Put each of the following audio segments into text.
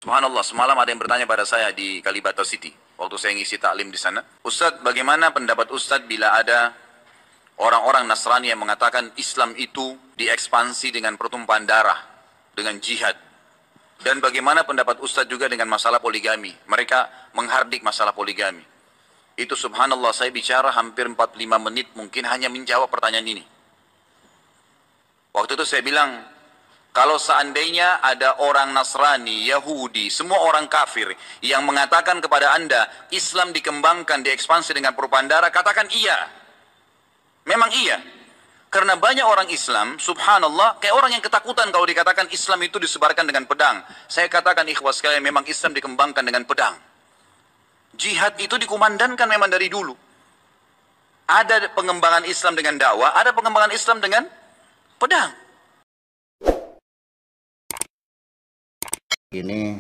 Subhanallah, semalam ada yang bertanya pada saya di Kalibata City, waktu saya ngisi taklim di sana. Ustadz, bagaimana pendapat Ustadz bila ada orang-orang Nasrani yang mengatakan Islam itu diekspansi dengan pertumpahan darah, dengan jihad? Dan bagaimana pendapat Ustadz juga dengan masalah poligami? Mereka menghardik masalah poligami. Itu subhanallah, saya bicara hampir 45 menit mungkin hanya menjawab pertanyaan ini. Waktu itu saya bilang, kalau seandainya ada orang Nasrani, Yahudi, semua orang kafir yang mengatakan kepada Anda, Islam dikembangkan, diekspansi dengan perubahan darah, katakan iya. Memang iya. Karena banyak orang Islam, subhanallah, kayak orang yang ketakutan kalau dikatakan Islam itu disebarkan dengan pedang. Saya katakan ikhwas sekalian, memang Islam dikembangkan dengan pedang. Jihad itu dikumandangkan memang dari dulu. Ada pengembangan Islam dengan dakwah, ada pengembangan Islam dengan pedang. Ini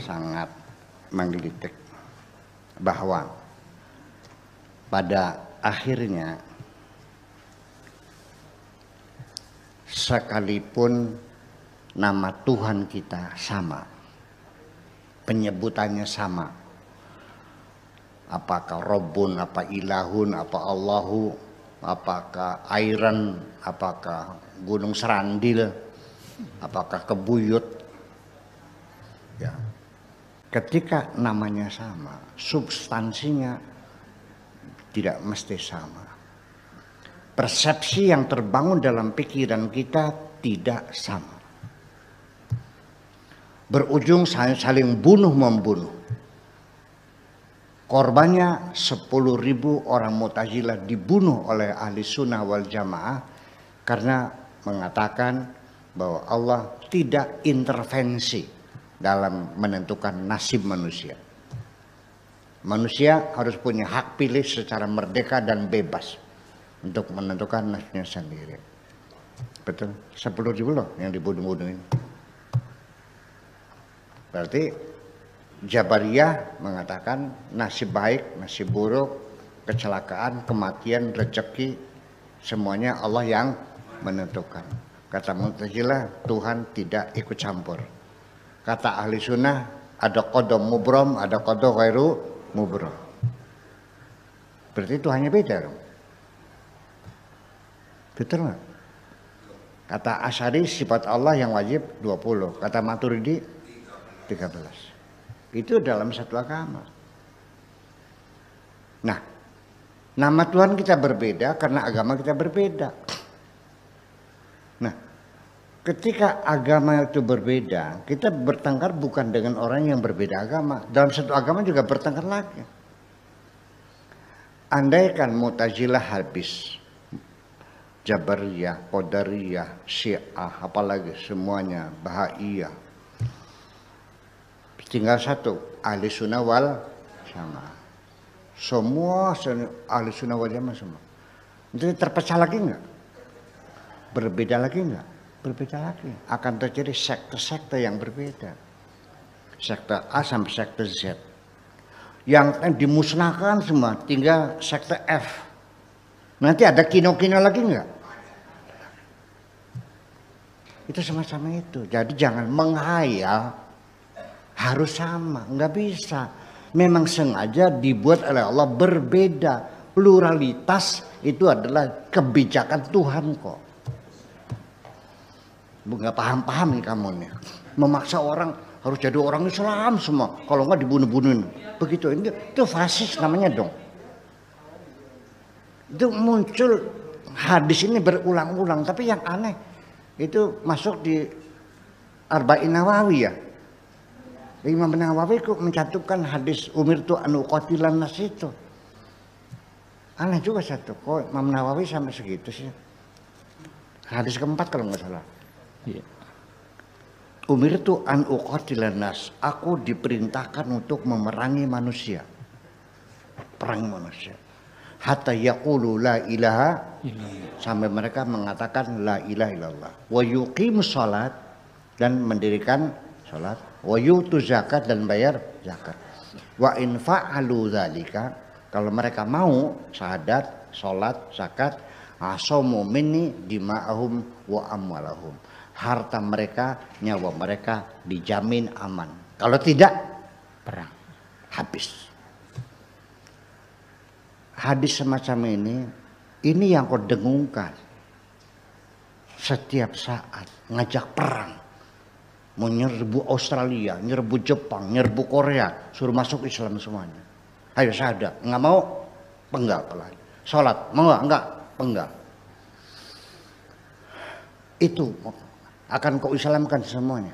sangat menggelitik bahwa pada akhirnya sekalipun nama Tuhan kita sama, penyebutannya sama, apakah Rabbun, apa Ilahun, apa Allahu, apakah Airan, apakah Gunung Serandil, apakah Kebuyut, ya, ketika namanya sama, substansinya tidak mesti sama. Persepsi yang terbangun dalam pikiran kita tidak sama. Berujung saling bunuh-membunuh. Korbannya 10.000 orang Mu'tazilah dibunuh oleh ahli sunnah wal jamaah karena mengatakan bahwa Allah tidak intervensi dalam menentukan nasib manusia. Manusia harus punya hak pilih secara merdeka dan bebas untuk menentukan nasibnya sendiri. Betul, 10.000 loh yang dibunuh-bunuh ini. Berarti Jabariyah mengatakan nasib baik, nasib buruk, kecelakaan, kematian, rezeki, semuanya Allah yang menentukan. Kata Mu'tazilah, Tuhan tidak ikut campur. Kata ahli sunnah, ada qada mubram, ada qada ghairu mubram. Berarti Tuhannya beda dong. Betul nggak? Kata Asy'ari, sifat Allah yang wajib 20. Kata Maturidi 13. Itu dalam satu agama. Nah, nama Tuhan kita berbeda karena agama kita berbeda. Nah, ketika agama itu berbeda, kita bertengkar bukan dengan orang yang berbeda agama. Dalam satu agama juga bertengkar lagi. Andaikan Mu'tazilah habis, Jabariyah, Qadariyah, Syiah, apalagi semuanya, Bahaiyah, tinggal satu, ahli sunnah wal jamaah. Semua ahli sunnah wal jamaah semua. Jadi terpecah lagi enggak? Berbeda lagi enggak? Berbeda lagi. Akan terjadi sekte-sekte yang berbeda. Sekte A sampai sekte Z. Yang dimusnahkan semua, tinggal sekte F. Nanti ada kino-kino lagi enggak? Itu sama-sama itu. Jadi jangan menghayal harus sama, nggak bisa. Memang sengaja dibuat oleh Allah berbeda. Pluralitas itu adalah kebijakan Tuhan kok. Nggak paham-paham nih kamu nih. Memaksa orang harus jadi orang Islam semua. Kalau nggak dibunuh-bunuhin. Begitu, itu fasis namanya dong. Itu muncul hadis ini berulang-ulang. Tapi yang aneh itu masuk di Arba'in Nawawiyah. Imam Nawawi kok mencantumkan hadis umirtu an uqatilan nas itu. Aneh juga satu, kok Imam Nawawi sampai segitu sih. Hadis keempat kalau nggak salah. Iya. Umirtu an uqatilan nas, aku diperintahkan untuk memerangi manusia. Perang manusia. Hatta yaqulu la ilaha sampai mereka mengatakan la ilaha illallah. Wa yuqimus shalat dan mendirikan salat. Wa yutu zakat dan bayar zakat. Wa in fa'alu dzalika, kalau mereka mau syahadat, salat, zakat, asamu minni dima'ahum wa amwalahum. harta mereka, nyawa mereka dijamin aman. Kalau tidak, perang, habis. Hadis semacam ini yang kau dengungkan setiap saat, ngajak perang. Mau nyerbu Australia, nyerbu Jepang, nyerbu Korea, suruh masuk Islam semuanya. Ayo syahadat, nggak mau, penggal pelan. Sholat, mau nggak, penggal. Itu akan kau Islamkan semuanya.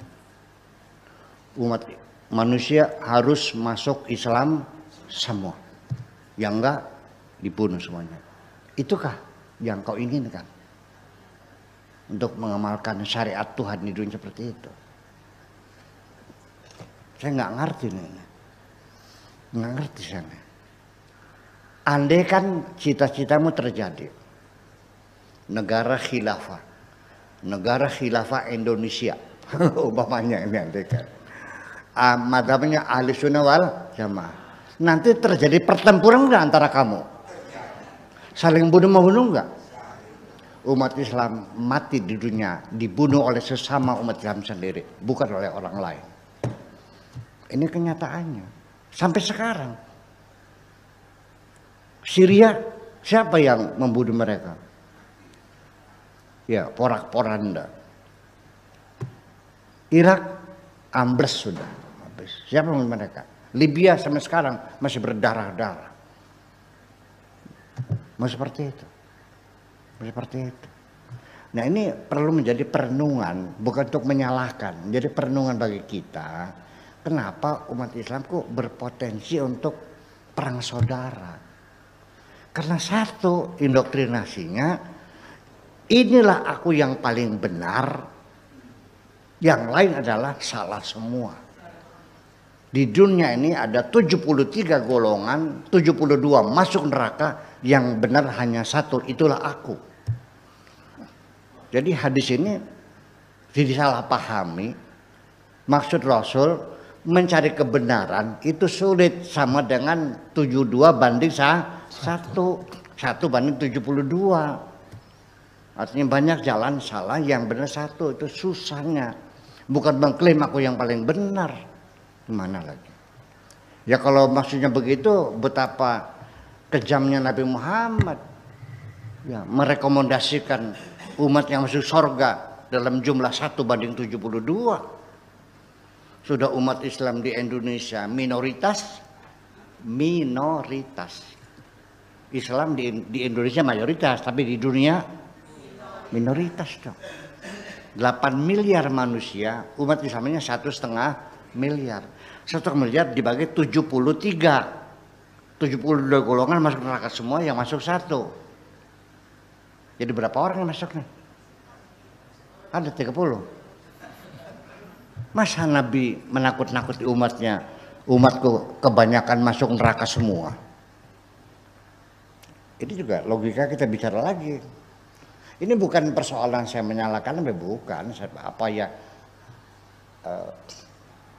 Umat manusia harus masuk Islam semua. Yang enggak, dibunuh semuanya. Itukah yang kau inginkan? Untuk mengamalkan syariat Tuhan di dunia seperti itu. Saya nggak ngerti nih. Nggak ngerti saya. Andai kan cita-citamu terjadi. Negara khilafah. Negara khilafah Indonesia. Umpamanya ini andai kan. Madhabnya ahli sunnah wal jamaah. Nanti terjadi pertempuran nggak antara kamu? Saling bunuh-membunuh nggak? Umat Islam mati di dunia dibunuh oleh sesama umat Islam sendiri, bukan oleh orang lain. Ini kenyataannya. Sampai sekarang. Syria, siapa yang membunuh mereka? Ya, porak-poranda. Irak, ambles sudah. Siapa yang membunuh mereka? Libya sampai sekarang masih berdarah-darah. Mau seperti itu. Seperti itu. Nah ini perlu menjadi perenungan, bukan untuk menyalahkan, menjadi perenungan bagi kita. Kenapa umat Islam kok berpotensi untuk perang saudara? Karena satu, indoktrinasinya, inilah aku yang paling benar, yang lain adalah salah semua. Di dunia ini ada 73 golongan, 72 masuk neraka, yang benar hanya satu, itulah aku. Jadi hadis ini disalahpahami. Maksud Rasul mencari kebenaran itu sulit, sama dengan 72 banding 1 banding 72. Artinya banyak jalan salah, yang benar satu, itu susahnya. Bukan mengklaim aku yang paling benar. Gimana lagi? Ya kalau maksudnya begitu, betapa kejamnya Nabi Muhammad. Ya, merekomendasikan umat yang masuk surga dalam jumlah 1 banding 72. Sudah umat Islam di Indonesia minoritas. Islam di Indonesia mayoritas, tapi di dunia minoritas dong. 8 miliar manusia, umat Islamnya 1,5 miliar. 1 miliar dibagi 73. 72 golongan masuk neraka semua, yang masuk 1. Jadi berapa orang yang masuk nih? Ada 30. Masa Nabi menakut-nakuti umatnya, umatku kebanyakan masuk neraka semua? Ini juga logika kita bicara lagi. Ini bukan persoalan saya menyalahkan Nabi, bukan.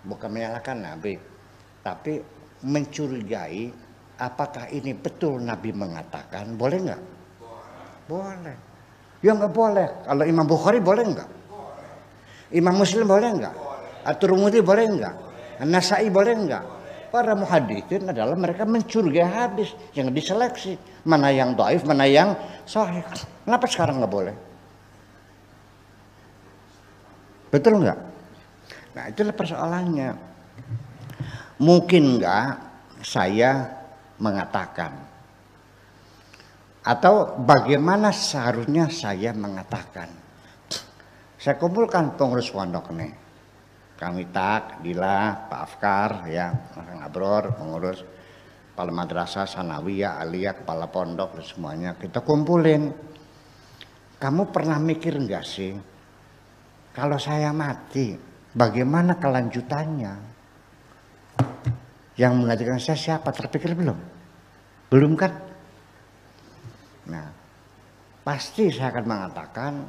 Bukan menyalahkan Nabi, tapi mencurigai apakah ini betul Nabi mengatakan. Boleh nggak? Boleh. Ya nggak boleh. Kalau Imam Bukhari boleh nggak? Imam Muslim boleh nggak? At-Tirmidzi boleh nggak? An-Nasa'i boleh nggak? Para muhaditsin adalah mereka mencurigai hadis yang diseleksi, mana yang dhaif, mana yang sahih. Kenapa sekarang nggak boleh? Betul nggak? Nah itulah persoalannya. Mungkin nggak saya mengatakan, atau bagaimana seharusnya saya mengatakan? Saya kumpulkan pengurus pondok nih, Kang Witak, Dila, Pak Afkar, ya, Kang Abror, pengurus kepala madrasah, sanawiyah, aliyah, kepala pondok, semuanya kita kumpulin. Kamu pernah mikir nggak sih, kalau saya mati, bagaimana kelanjutannya? Yang mengatakan saya siapa? Terpikir belum? Belum kan? Nah, pasti saya akan mengatakan,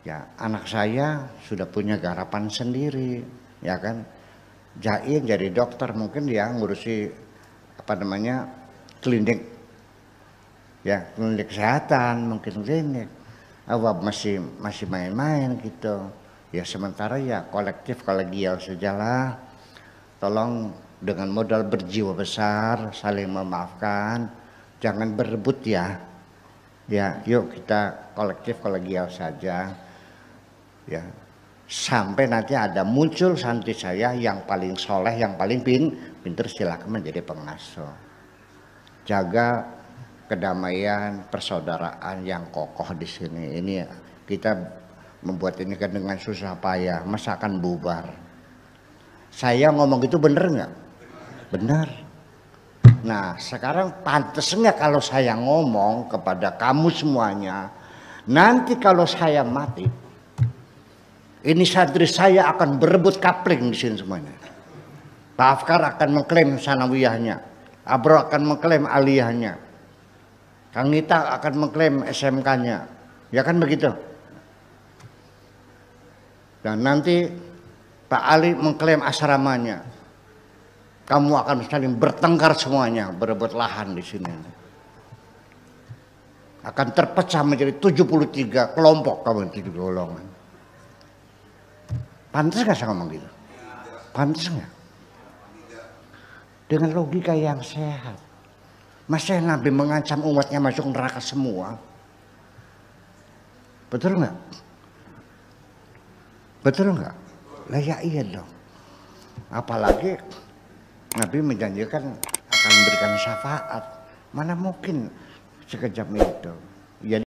ya anak saya sudah punya garapan sendiri, ya kan? Jain jadi dokter, mungkin dia ngurusi klinik, ya klinik kesehatan, mungkin klinik. Awal masih main-main gitu. Ya sementara ya kolektif kolegial sajalah. Tolong dengan modal berjiwa besar, saling memaafkan, jangan berebut ya. Ya, yuk kita kolektif kolegial saja. Ya, sampai nanti ada muncul santri saya yang paling soleh, yang paling pinter, silakan menjadi pengasuh. Jaga kedamaian, persaudaraan yang kokoh di sini. Ini kita membuat ini kan dengan susah payah, masa akan bubar. Saya ngomong itu bener nggak? Benar. Nah sekarang pantas nggak kalau saya ngomong kepada kamu semuanya, nanti kalau saya mati, ini santri saya akan berebut kapling di sini semuanya. Pak Afkar akan mengklaim sanawiyahnya, Abro akan mengklaim aliyahnya, Kang Nita akan mengklaim SMK-nya, ya kan begitu? Dan nanti Pak Ali mengklaim asramanya. Kamu akan saling bertengkar semuanya, berebut lahan di sini. Akan terpecah menjadi 73 kelompok kamu di golongan. Pantas nggak saya ngomong gitu? Pantas nggak? Dengan logika yang sehat. Masa Nabi mengancam umatnya masuk neraka semua? Betul nggak? Betul nggak? Lah ya iya dong. Apalagi Nabi menjanjikan akan memberikan syafaat. Mana mungkin sekejam itu. Jadi